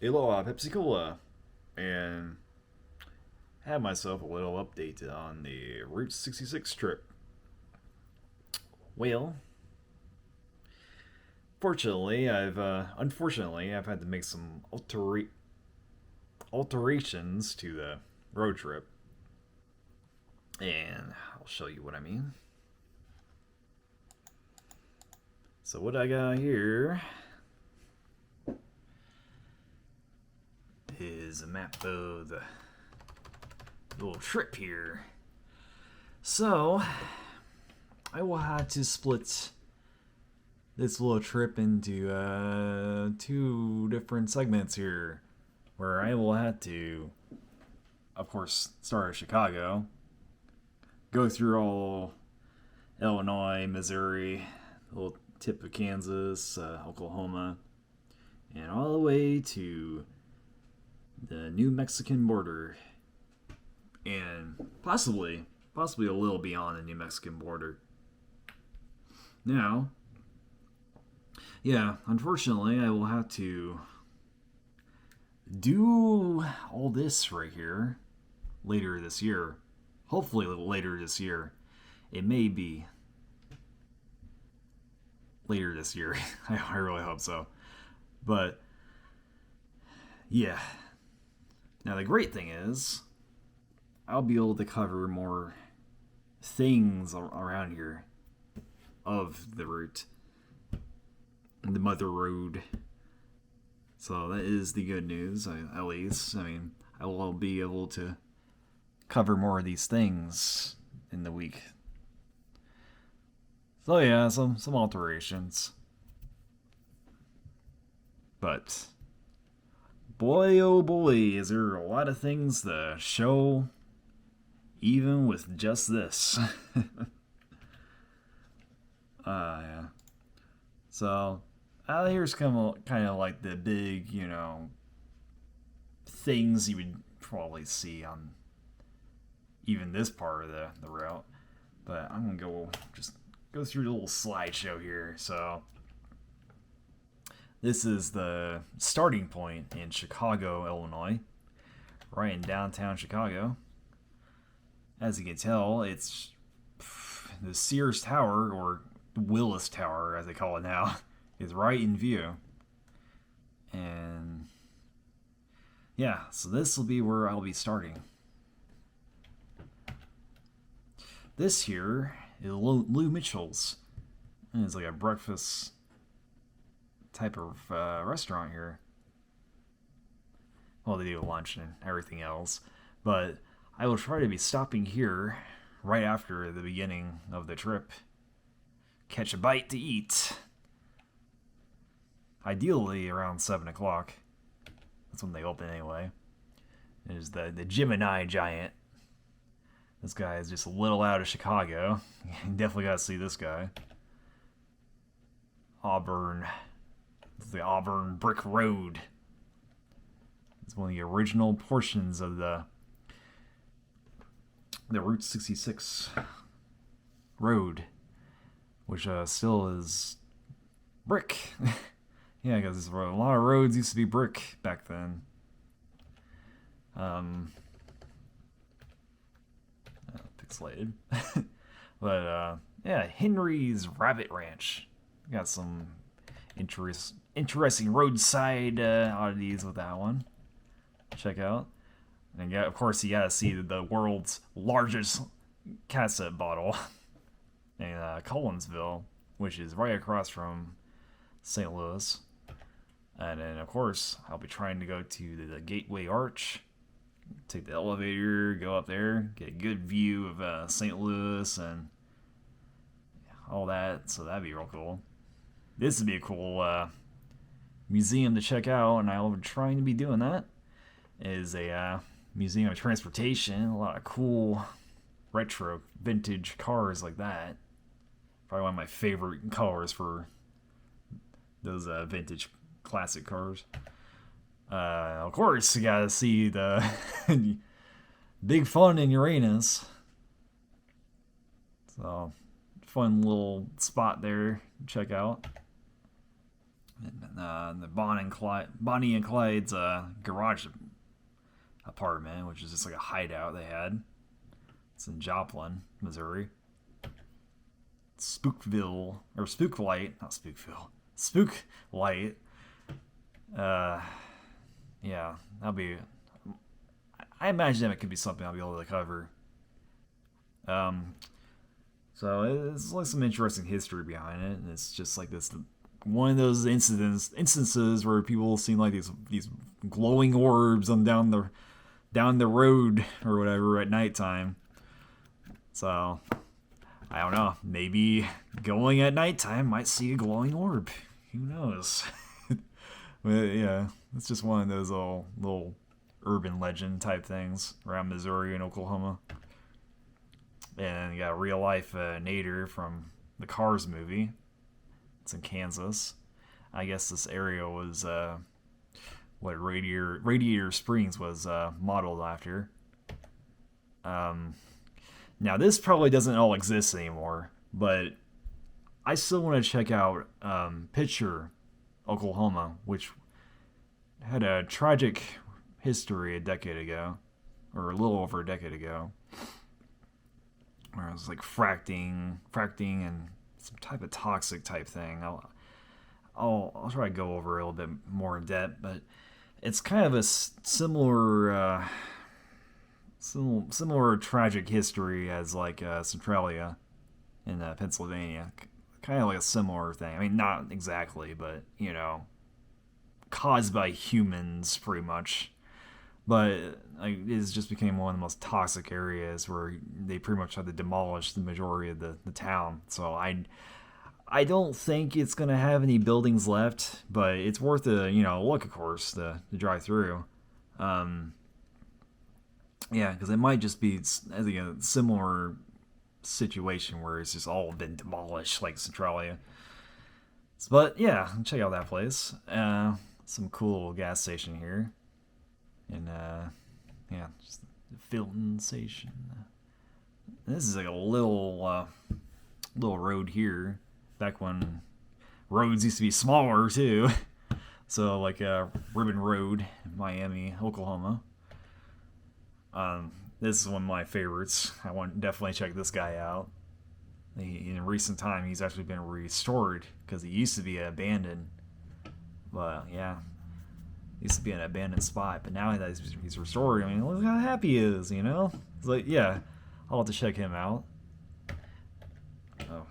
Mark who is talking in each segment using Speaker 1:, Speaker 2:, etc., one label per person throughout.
Speaker 1: Aloha Pepsi Cola, and had myself a little update on the Route 66 trip. Well, unfortunately I've had to make some alterations to the road trip, and I'll show you what I mean. So what I got here is a map of the little trip here. So I will have to split this little trip into two different segments here, where I will have to, of course, start at Chicago, go through all Illinois, Missouri, a little tip of Kansas, Oklahoma, and all the way to the New Mexican border, and possibly a little beyond the New Mexican border. Now, yeah, unfortunately, I will have to do all this right here later this year. Hopefully, later this year. It may be later this year. I really hope so. But, yeah. Now, the great thing is, I'll be able to cover more things around here of the route, the mother road. So that is the good news, at least. I mean, I will be able to cover more of these things in the week. So yeah, some alterations. But boy oh boy, is there a lot of things to show even with just this. Yeah. So here's kind of like the big, things you would probably see on even this part of the route. But I'm gonna go through the little slideshow here. So this is the starting point in Chicago, Illinois, right in downtown Chicago. As you can tell, it's the Sears Tower, or Willis Tower as they call it now, is right in view. And yeah, so this will be where I'll be starting. This here is Lou Mitchell's. And it's like a breakfast type of restaurant here. Well, they do lunch and everything else. But I will try to be stopping here right after the beginning of the trip. Catch a bite to eat. Ideally around 7 o'clock. That's when they open anyway. There's the Gemini Giant. This guy is just a little out of Chicago. You definitely gotta see this guy. Auburn. It's the Auburn Brick Road. It's one of the original portions of the Route 66 road, which still is brick. Yeah, because a lot of roads used to be brick back then. Pixelated. But yeah, Henry's Rabbit Ranch. Got some interesting roadside oddities with that one. Check out. And yeah, of course, you gotta see the world's largest cassette bottle in Collinsville, which is right across from St. Louis. And then, of course, I'll be trying to go to the Gateway Arch, take the elevator, go up there, get a good view of St. Louis and all that. So that'd be real cool. This would be a cool museum to check out, and I'll be trying to be doing that. Is a museum of transportation, a lot of cool retro vintage cars like that. Probably one of my favorite colors for those vintage classic cars. Of course, you gotta see the Big Fun in Uranus. So, fun little spot there. Check out. the Bonnie and Clyde's garage apartment, which is just like a hideout they had. It's in Joplin, Missouri. Spookville or Spooklight, not Spookville. Spooklight. Uh, yeah, that'll be. I imagine it could be something I'll be able to cover. Um, so it's like some interesting history behind it, and it's just like this one of those instances where people seem like these glowing orbs on down the road or whatever at nighttime. So I don't know. Maybe going at nighttime might see a glowing orb. Who knows? But yeah, it's just one of those little urban legend type things around Missouri and Oklahoma. And you got a real life nadir from the Cars movie. It's in Kansas. I guess this area was what Radiator Springs was modeled after. Now this probably doesn't all exist anymore, but I still want to check out Pitcher, Oklahoma, which had a tragic history a decade ago, or a little over a decade ago, where it was like fracking, and some type of toxic type thing. I'll try to go over a little bit more in depth, but it's kind of a similar tragic history as like Centralia in Pennsylvania. Kind of like a similar thing. I mean, not exactly, but caused by humans pretty much. But like, it's just became one of the most toxic areas where they pretty much had to demolish the majority of the town. So I don't think it's gonna have any buildings left, but it's worth a look, of course, to drive through. Yeah, because it might just be a similar situation where it's just all been demolished, like Centralia. But yeah, check out that place. Some cool gas station here, and yeah, just the Filton Station. This is like a little road here. Back when roads used to be smaller too. So like Ribbon Road in Miami, Oklahoma. This is one of my favorites. I want to definitely check this guy out. In recent time, he's actually been restored because he used to be abandoned. But yeah, used to be an abandoned spot. But now that he's restored, I mean, look how happy he is. It's like, yeah, I'll have to check him out. Oh,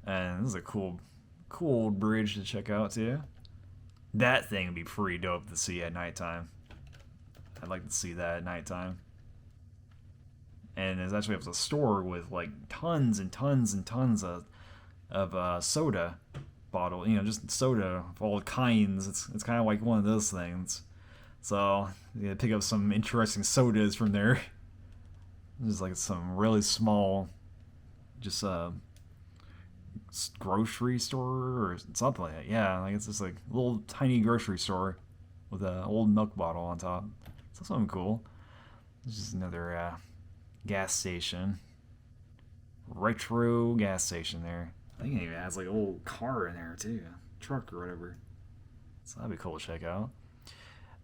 Speaker 1: and this is a cool old bridge to check out too. That thing would be pretty dope to see at nighttime. I'd like to see that at nighttime. And there's actually a store with like tons and tons and tons of soda bottle. Just soda of all kinds. It's kind of like one of those things. So you gotta pick up some interesting sodas from there. There's like some really small, just grocery store or something like that. Yeah, like it's just like a little tiny grocery store with an old milk bottle on top. So something cool. This is another gas station. Retro gas station there. I think it even has like an old car in there too. Truck or whatever. So that'd be cool to check out.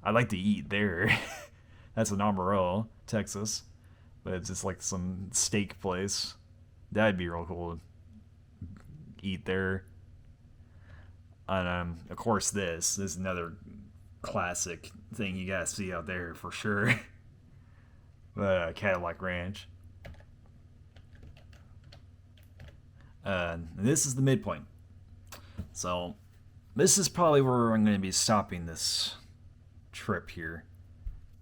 Speaker 1: I'd like to eat there. That's in Amarillo, Texas. But it's just like some steak place. That'd be real cool to eat there. And of course this is another classic thing you gotta see out there for sure. Cadillac Ranch. This is the midpoint. So this is probably where I'm going to be stopping this trip here,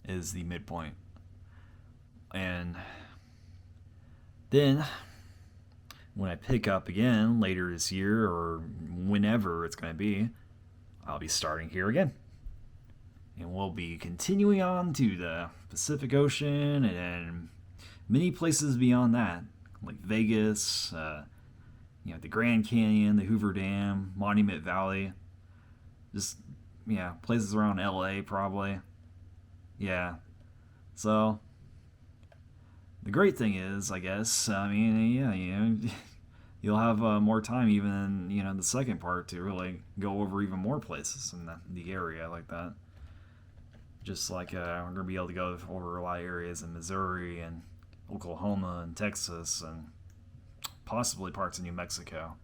Speaker 1: is the midpoint. And then when I pick up again later this year or whenever it's going to be, I'll be starting here again. And we'll be continuing on to the Pacific Ocean and many places beyond that, like Vegas, the Grand Canyon, the Hoover Dam, Monument Valley, just places around LA probably. Yeah. So the great thing is, I guess, you'll have more time even in, the second part to really go over even more places in the area like that. Just like we're going to be able to go over a lot of areas in Missouri and Oklahoma and Texas and possibly parts of New Mexico.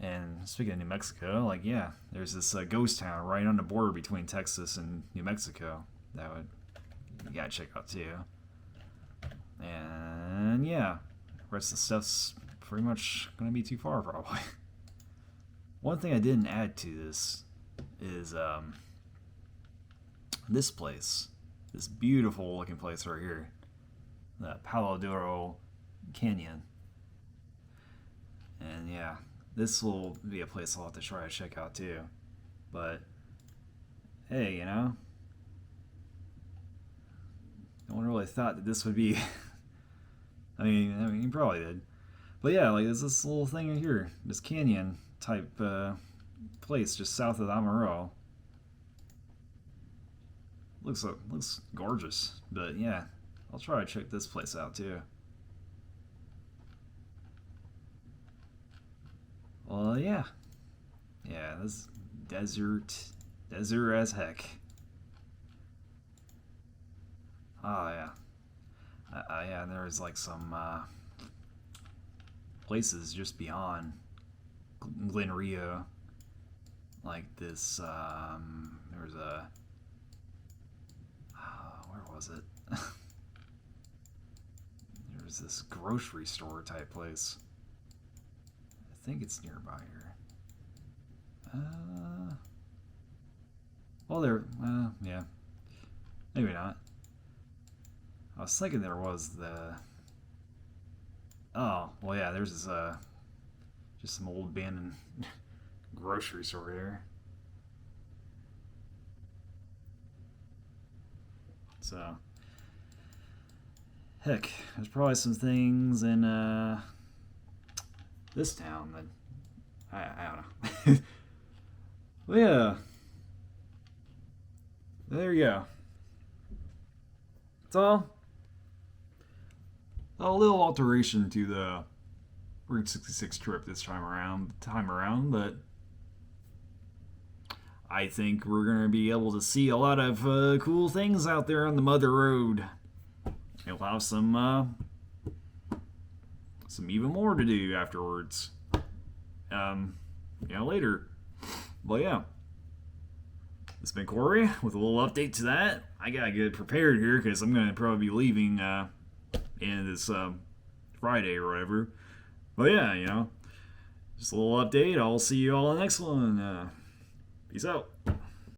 Speaker 1: And speaking of New Mexico, like, yeah, there's this ghost town right on the border between Texas and New Mexico that you gotta check out too. And yeah, the rest of the stuff's pretty much gonna be too far probably. One thing I didn't add to this is this place, this beautiful looking place right here, the Palo Duro Canyon. And yeah, this will be a place I'll have to try to check out too. But hey, no one really thought that this would be. I mean, you probably did. But yeah, like there's this little thing in here, this canyon type place just south of Amarillo. Looks gorgeous, but yeah, I'll try to check this place out too. Well, yeah, this desert as heck. Oh yeah, yeah. And there's like some places just beyond Glen Rio, like this. There's a where was it? There's this grocery store type place. I think it's nearby here. Well, yeah, maybe not. I was thinking there was the. Oh, well, yeah. There's this just some old abandoned grocery store here. So, heck, there's probably some things in this town that I don't know. Well, yeah. There you go. It's all a little alteration to the Route 66 trip this time around, but I think we're going to be able to see a lot of cool things out there on the Mother Road. You'll have some even more to do afterwards. Later. But yeah. It's been Corey with a little update to that. I gotta get prepared here because I'm gonna probably be leaving in this Friday or whatever. But yeah, just a little update. I'll see you all in the next one. Peace out.